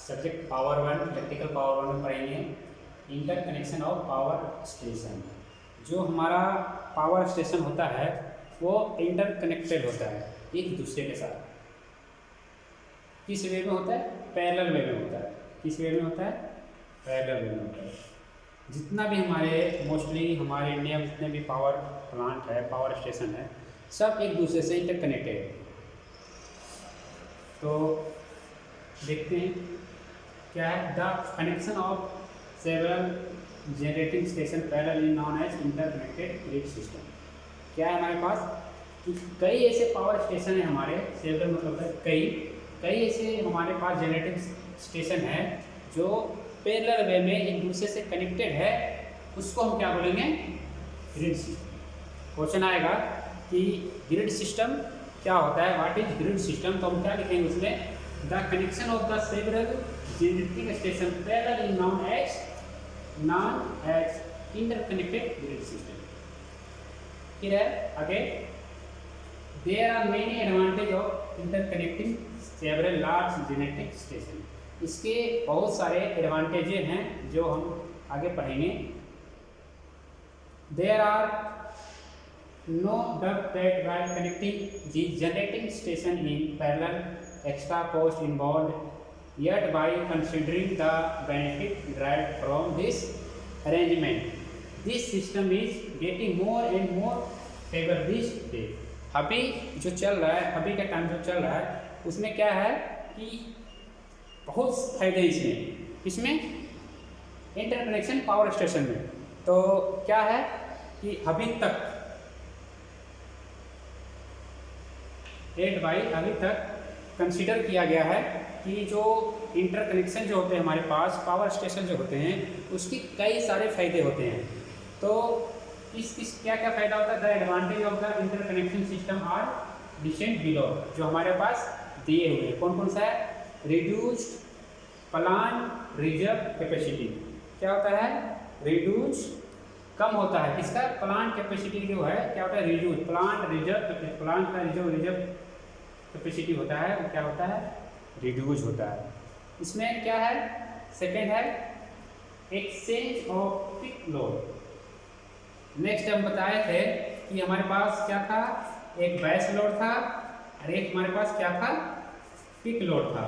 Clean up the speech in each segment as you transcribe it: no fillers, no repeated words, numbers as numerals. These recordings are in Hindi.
Subject power one, electrical power one में पढ़ेंगे इंटरकनेक्शन ऑफ पावर स्टेशन। जो हमारा पावर स्टेशन होता है वो इंटरकनेक्टेड होता है एक दूसरे के साथ। किस वे में होता है? पैरेलल वे में होता है। किस वे में होता है? पैरेलल वे में होता है। जितना भी हमारे मोस्टली हमारे इंडिया में जितने भी पावर प्लांट है, पावर स्टेशन है, सब एक दूसरे से इंटरकनेक्टेड है। तो देखते हैं क्या है। The connection of several generating station parallel is known as interconnected grid system. क्या है हमारे पास कि कई ऐसे पावर स्टेशन है हमारे, सेवरल मतलब है कई ऐसे हमारे पास जनरेटिंग स्टेशन है जो पैरेलल वे में एक दूसरे से कनेक्टेड है। उसको हम क्या बोलेंगे? Grid system. क्वेश्चन आएगा कि ग्रिड सिस्टम क्या होता है, व्हाट इज ग्रिड सिस्टम। तो हम क्या लिखेंगे उसमें? The connection of the several generating station parallel is known as interconnected grid system. फिर है आगे, there are many advantage of interconnecting several large generating station. इसके बहुत सारे एडवांटेजेस हैं जो हम आगे पढ़ेंगे। There are no doubt that while connecting the generating station in parallel extra cost involve, yet by considering the benefit derived from this arrangement, this system is getting more and more favor this day। अभी जो चल रहा है, अभी का टाइम जो चल रहा है उसमें क्या है कि बहुत फायदे इसमें इंटरकनेक्शन पावर स्टेशन में। तो क्या है कि अभी तक कंसीडर किया गया है कि जो इंटरकनेक्शन जो होते हैं हमारे पास, पावर स्टेशन जो होते हैं, उसकी कई सारे फायदे होते हैं। तो इस क्या क्या फायदा होता है? The advantage of the interconnection system are decent below, जो हमारे पास दिए हुए हैं। कौन कौन सा है? Reduced plant reserve capacity. क्या होता है? रिड्यूस कम होता है किसका? प्लांट कैपेसिटी जो है क्या होता है? रिड्यूस प्लांट रिजर्व, प्लांट का रिजर्व कैपेसिटी होता है वो क्या होता है? रिड्यूस होता है। इसमें क्या है? सेकेंड है exchange off peak load. Next हम बताए थे कि हमारे पास क्या था? एक बेस लोड था और एक हमारे पास क्या था? पीक लोड था।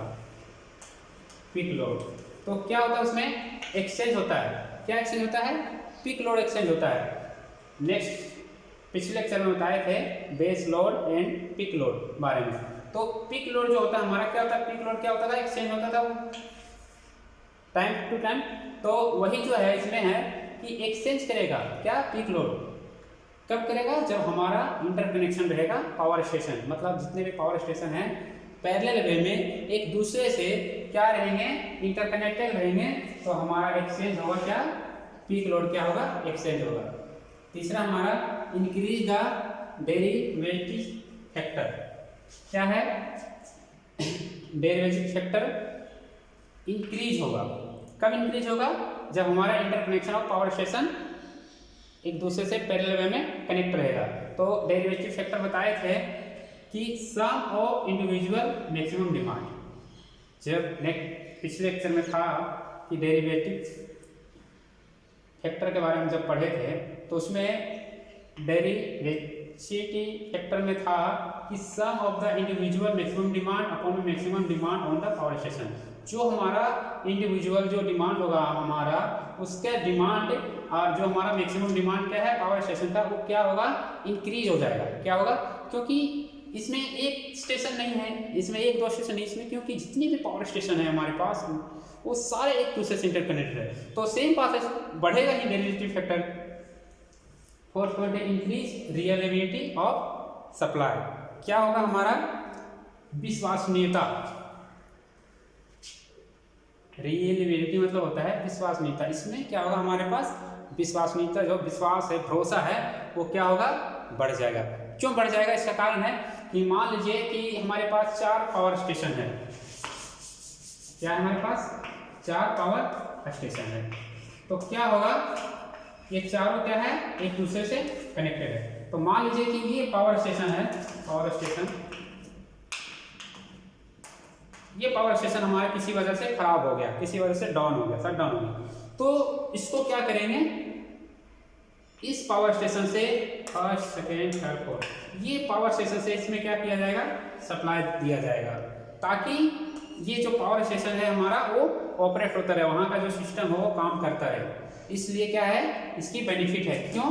पीक लोड तो क्या होता है? उसमें एक्सचेंज होता है। क्या एक्सचेंज होता है? पीक लोड एक्सचेंज होता है। नेक्स्ट पिछले लेक्चर में बताए थे base load and peak load बारे में। तो पीक लोड जो होता है हमारा क्या होता है? पीक लोड क्या होता था? एक्सचेंज होता था टाइम टू टाइम। तो वही जो है इसमें है कि एक्सचेंज करेगा क्या? पीक लोड कब करेगा? जब हमारा इंटरकनेक्शन रहेगा पावर स्टेशन, मतलब जितने भी पावर स्टेशन हैं पैरेलल वे में एक दूसरे से क्या रहेंगे? इंटरकनेक्टेड रहेंगे। तो हमारा एक्सचेंज होगा क्या? पीक लोड क्या होगा? एक्सचेंज होगा। तीसरा हमारा इंक्रीज द डेरिवेटिव फैक्टर। क्या है? डेरिवेटिव फैक्टर इंक्रीज होगा। कब इंक्रीज होगा? जब हमारा इंटरकनेक्शन ऑफ पावर स्टेशन एक दूसरे से पैरेलल वे में कनेक्ट रहेगा। तो डेरिवेटिव फैक्टर बताए थे कि some of individual maximum demand. जब पिछले लेक्चर में था कि डेरिवेटिव फैक्टर के बारे में जब पढ़े थे तो उसमें डेरिवेटिव फैक्टर में था कि some of the individual maximum demand upon maximum demand on the power station. जो हमारा इंडिविजुअल जो डिमांड होगा हमारा, उसका डिमांड और जो हमारा मैक्सिमम डिमांड क्या है पावर स्टेशन का, वो क्या होगा? इंक्रीज हो जाएगा। क्या होगा? क्योंकि इसमें एक स्टेशन नहीं है, इसमें एक दो स्टेशन नहीं, इसमें क्योंकि जितने भी पावर स्टेशन है हमारे पास वो सारे एक दूसरे से इंटरकनेक्टेड है। तो सेम प्रोसेस बढ़ेगा ही डेरिवेटिव फैक्टर। फोर्थ पॉइंट है इंक्रीज रिलायबिलिटी ऑफ सप्लाई। क्या होगा हमारा? विश्वसनीयता। रिलायबिलिटी मतलब होता है विश्वसनीयता। इसमें क्या होगा? हमारे पास विश्वसनीयता, जो विश्वास है, भरोसा है, वो क्या होगा? बढ़ जाएगा। क्यों बढ़ जाएगा? इसका कारण है कि मान लीजिए कि हमारे पास 4 पावर स्टेशन है। क्या है हमारे पास? 4 पावर स्टेशन है। तो क्या होगा? ये चारों क्या है? एक दूसरे से कनेक्टेड है। तो मान लीजिए कि ये पावर स्टेशन है, पावर स्टेशन ये पावर स्टेशन हमारा किसी वजह से खराब हो गया, किसी वजह से डाउन हो गया, शट डाउन हो गया, तो इसको क्या करेंगे, इस पावर स्टेशन से फर्स्ट सेकेंड थर्ड फोर्थ, ये पावर स्टेशन से इसमें क्या किया जाएगा, सप्लाई दिया जाएगा, ताकि ये जो पावर स्टेशन है हमारा वो ऑपरेट होता रहे, वहाँ का जो सिस्टम हो वो काम करता रहे। इसलिए क्या है, इसकी बेनिफिट है। क्यों,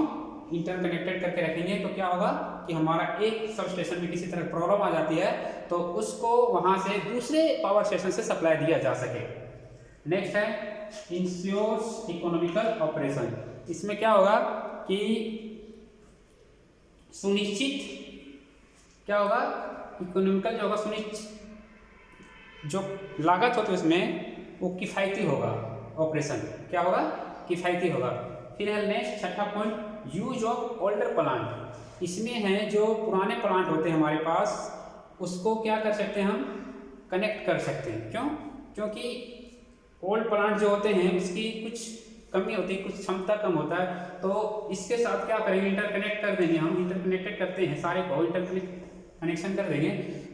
इंटरकनेक्टेड करके रखेंगे तो क्या होगा कि हमारा एक सब स्टेशन में किसी तरह प्रॉब्लम आ जाती है तो उसको वहाँ से दूसरे पावर स्टेशन से सप्लाई दिया जा सके। नेक्स्ट है इंश्योर्स इकोनॉमिकल ऑपरेशन। इसमें क्या होगा कि सुनिश्चित क्या होगा, इकोनॉमिकल जो होगा, सुनिश्चित जो लागत होती है उसमें वो किफ़ायती होगा, ऑपरेशन क्या होगा, किफ़ायती होगा। फिर है नेक्स्ट छठा point, use of older plant. इसमें है जो पुराने प्लांट होते हैं हमारे पास, उसको क्या कर सकते हैं, हम कनेक्ट कर सकते हैं। क्यों, क्योंकि ओल्ड प्लांट जो होते हैं उसकी कुछ कमी होती है, कुछ क्षमता कम होता है, तो इसके साथ क्या करेंगे, इंटरकनेक्ट कर देंगे। हम इंटरकनेक्टेड करते हैं, सारे को कनेक्शन कर देंगे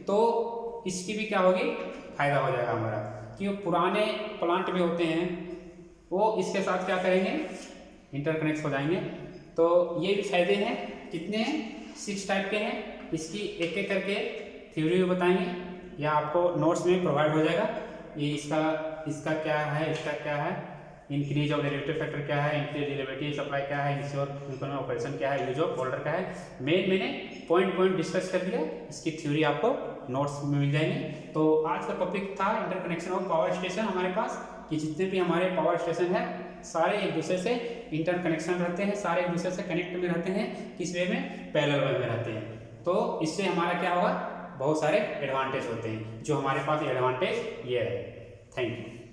तो इसकी भी क्या होगी, फायदा हो जाएगा हमारा। कि पुराने प्लांट भी होते हैं वो इसके साथ क्या करेंगे, इंटरकनेक्ट हो जाएंगे। तो ये भी फायदे हैं। कितने हैं, 6 टाइप के हैं। इसकी एक एक करके थ्योरी भी बताएंगे या आपको नोट्स में प्रोवाइड हो जाएगा। ये इसका क्या है, इसका क्या है, इंक्रीज ऑफ डेरिवेटिव फैक्टर क्या है, इंक्रीज डेरिवेटिव सप्लाई क्या है, इंश्योर इकोनॉमिक ऑपरेशन क्या है, यूज ऑफ होल्डर क्या है। मैंने पॉइंट डिस्कस कर दिया, इसकी थ्योरी आपको नोट्स में मिल जाएंगे। तो आज का टॉपिक था इंटरकनेक्शन ऑफ पावर स्टेशन। हमारे पास कि जितने भी हमारे पावर स्टेशन है सारे एक दूसरे से इंटरकनेक्शन रहते हैं, सारे एक दूसरे से कनेक्ट में रहते हैं, किस वे में, पैरेलल वे में रहते हैं। तो इससे हमारा क्या होगा, बहुत सारे एडवांटेज होते हैं। जो हमारे पास एडवांटेज ये है। Thank you.